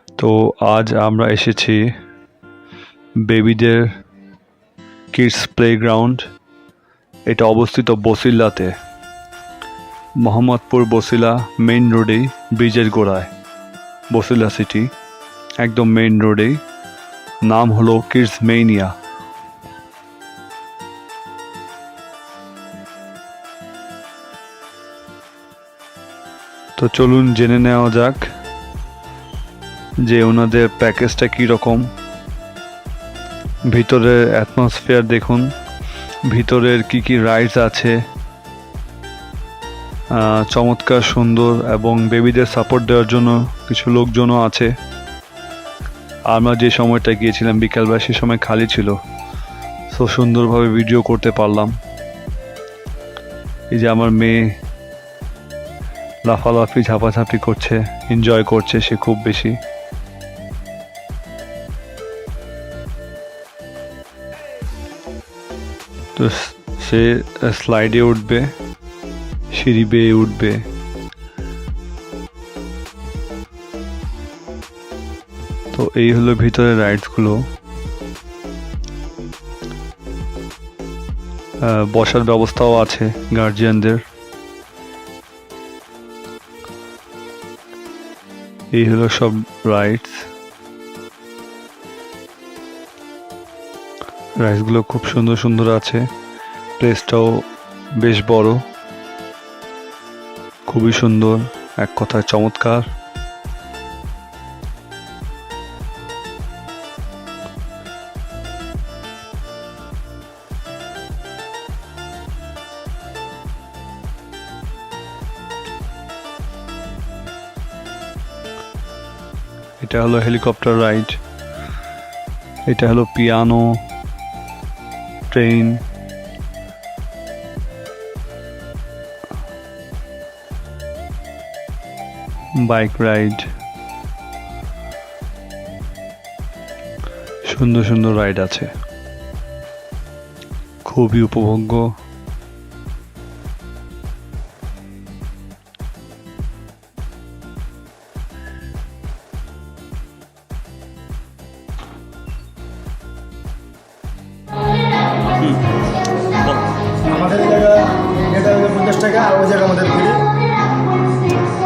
তো আজ আমরা এসেছি বেবিদের কিডস প্লেগ্রাউন্ড। এটা অবস্থিত বসিলাতে, মোহাম্মদপুর বসিলা মেইন রোডেই, ব্রিজের গোড়ায় বসিলা সিটি, একদম মেইন রোডেই। নাম হলো কিডস মেইনিয়া। তো চলুন জেনে নেওয়া যাক যে ওনাদের প্যাকেজটা কীরকম। ভিতরের অ্যাটমসফিয়ার দেখুন, ভিতরের কি কি রাইডস আছে, চমৎকার সুন্দর, এবং বেবিদের সাপোর্ট দেওয়ার জন্য কিছু লোকজনও আছে। আমরা যে সময়টা গিয়েছিলাম বিকালবেলা, সে সময় খালি ছিল, সো সুন্দরভাবে ভিডিও করতে পারলাম। এই যে আমার মেয়ে লাফালাফি ঝাপাঝাপি করছে, এনজয় করছে সে খুব বেশি। তো সে স্লাইডে উঠবে, সিঁড়ি বেয়ে উঠবে। তো এই হলো ভিতরে রাইডসগুলো। বসার ব্যবস্থাও আছে গার্জিয়ানদের। এই হলো সব রাইডস। রাইডসগুলো খুব সুন্দর সুন্দর আছে। প্লেসটাও বেশ বড়, খুবই সুন্দর, এক কথায় চমৎকার। এটা হলো হেলিকপ্টার রাইড, এটা হলো পিয়ানো ট্রেন, বাইক রাইড, সুন্দর সুন্দর রাইড আছে, খুবই উপভোগ্য। আমাদের এই জায়গা এটা হলো 50 টাকা, আর ওই জায়গা আমাদের ফ্রি।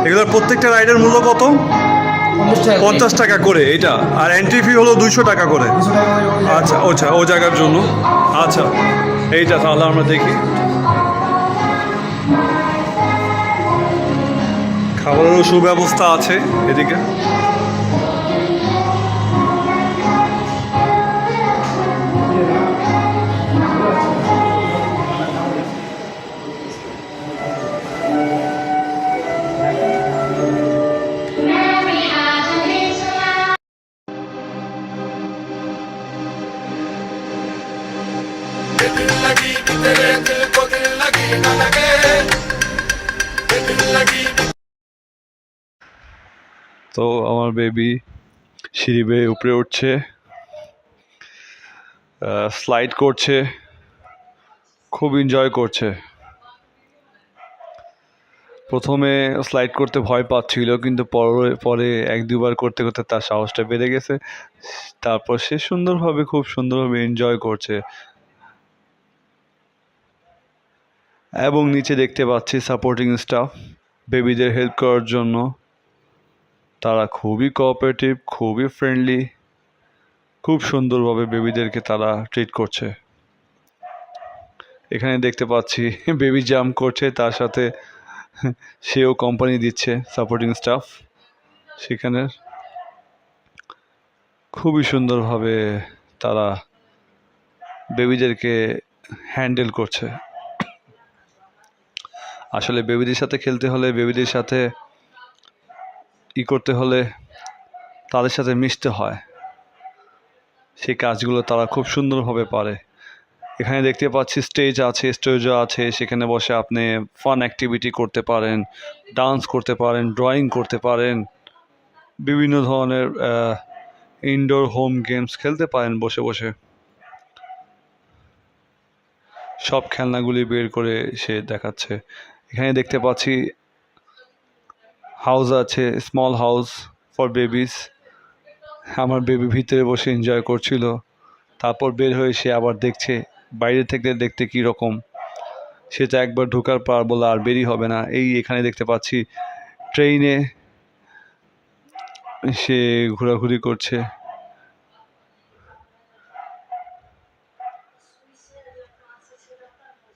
এগুলোর প্রত্যেকটা রাইডের মূল্য কত? 50 টাকা করে এটা, আর এন্ট্রি ফি হলো 200 টাকা করে। 200 টাকা ওই আচ্ছা আচ্ছা, ও জায়গার জন্য। আচ্ছা, এইটা তাহলে আমরা দেখি। খাবারেরও সুব্যবস্থা আছে এদিকে। दिल लगी कि तेरे दिल को दिल लगी न लगे दिल लगी। তো আমার বেবি সিঁড়ি বেয়ে উপরে উঠছে, স্লাইড করছে, খুব এনজয় করছে। প্রথমে স্লাইড করতে ভয় পাচ্ছিল, কিন্তু পরে এক দুবার করতে করতে তার সাহসটা বেড়ে গেছে। তারপর সে খুব সুন্দরভাবে এনজয় করছে। এবং নিচে দেখতে পাচ্ছি সাপোর্টিং স্টাফ বেবিদের হেল্প করার জন্য। তারা খুবই কোঅপারেটিভ, খুবই ফ্রেন্ডলি, খুব সুন্দরভাবে বেবিদেরকে তারা ট্রিট করছে। এখানে দেখতে পাচ্ছি বেবি জাম্প করছে, তার সাথে সেও কোম্পানি দিচ্ছে সাপোর্টিং স্টাফ। সেখানে খুবই সুন্দরভাবে তারা বেবিদেরকে হ্যান্ডেল করছে। আসলে বেবিদের সাথে খেলতে হলে, বেবিদের সাথে করতে হলে তাদের সাথে মিশতে হয়। সেই কাজগুলো তারা খুব সুন্দরভাবে পারে। এখানে দেখতে পাচ্ছি স্টেজও আছে, সেখানে বসে আপনি ফান অ্যাক্টিভিটি করতে পারেন, ডান্স করতে পারেন, ড্রয়িং করতে পারেন, বিভিন্ন ধরনের ইনডোর হোম গেমস খেলতে পারেন বসে বসে। সব খেলনাগুলি বের করে সে দেখাচ্ছে। এখানে দেখতে পাচ্ছি হাউস আছে, স্মল হাউস ফর বেবিস, আমার বেবি ভিতরে বসে এনজয় করছিল, তারপর বের হয়ে সে আবার দেখছে বাইরে থেকে দেখতে কী রকম। সেটা একবার ঢোকার পর বলে আর বেরি হবে না। এই এখানে দেখতে পাচ্ছি ট্রেনে সে ঘোরাঘুরি করছে।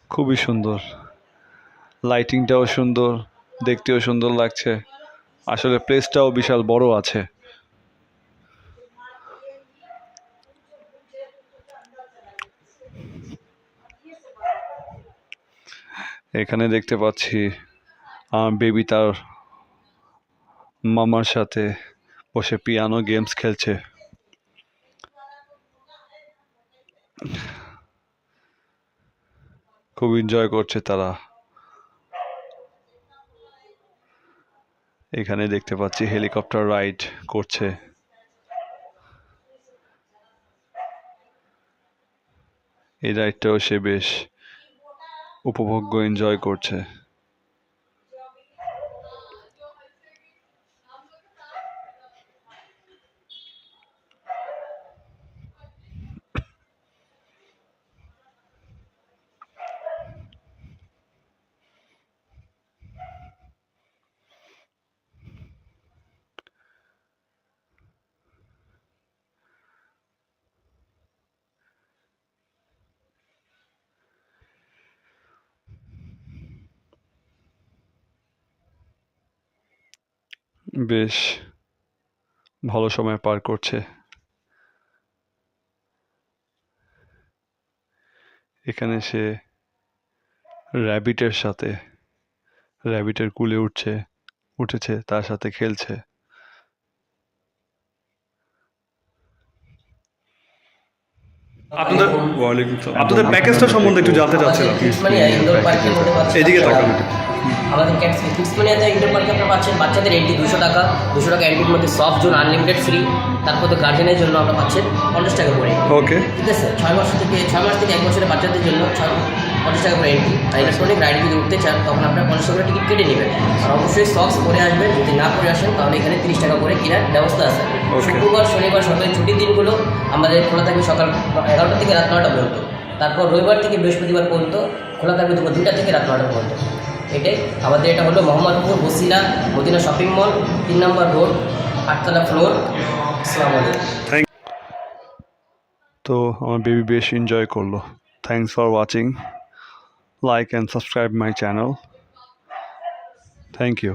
খুবই সুন্দর, লাইটিংটাও সুন্দর, দেখতেও সুন্দর লাগছে। আসলে প্লেসটাও বিশাল বড় আছে। এখানে দেখতে পাচ্ছি আমার বেবি তার মামার সাথে বসে পিয়ানো গেমস খেলছে। খুব এনজয় করছে তারা। এখানে দেখতে পাচ্ছি হেলিকপ্টার রাইড করছে। এই রাইডটাও সে বেশ উপভোগ্য, এনজয় করছে। বেশ ভালো সময় পার করছে। এখানে সে র্যাবিটের কুলে উঠেছে, তার সাথে খেলছে। আপনাদের প্যাকেজটা সম্বন্ধে একটু জানতে চাচ্ছিলাম। এদিকে তাকান। আমাদের ক্যাটস কিডসমানিয়াতে ইনডোর পার্কে আপনারা পাচ্ছেন বাচ্চাদের এন্ট্রি 200 টাকা। 200 টাকা এন্ট্রির মধ্যে সফট জোন আনলিমিটেড ফ্রি। তারপর তো গার্জেনের জন্য আমরা পাচ্ছেন 50 টাকা করে। ওকে, ঠিক আছে, 6 মাস থেকে 1 বছরের বাচ্চাদের জন্য 50 টাকা করে এন্ট্রি। আর ইলেকট্রনিক রাইডে যদি উঠতে চান তখন আপনারা 50 টাকা করে টিকিট কেটে নেবেন। আর অবশ্যই সক্স পরে আসবেন, যদি না পরে আসেন তাহলে এখানে 30 টাকা করে কেনার ব্যবস্থা আছে। শুক্রবার শনিবার সরকারি ছুটির দিনগুলো আমাদের খোলা থাকবে সকাল 11টা থেকে রাত 9টা পর্যন্ত। তারপর রবিবার থেকে বৃহস্পতিবার পর্যন্ত খোলা থাকবে দুপুর 2টা থেকে রাত 9টা পর্যন্ত। এটাই আমাদের, এটা হলো মোহাম্মদপুর বসিলা মদিনা শপিং মল, 3 নম্বর রোড, 8তলা ফ্লোর। আসসালামু আলাইকুম। তো আমার বেবি বেশ এনজয় করলো। Thanks for watching, like and subscribe my channel. Thank you.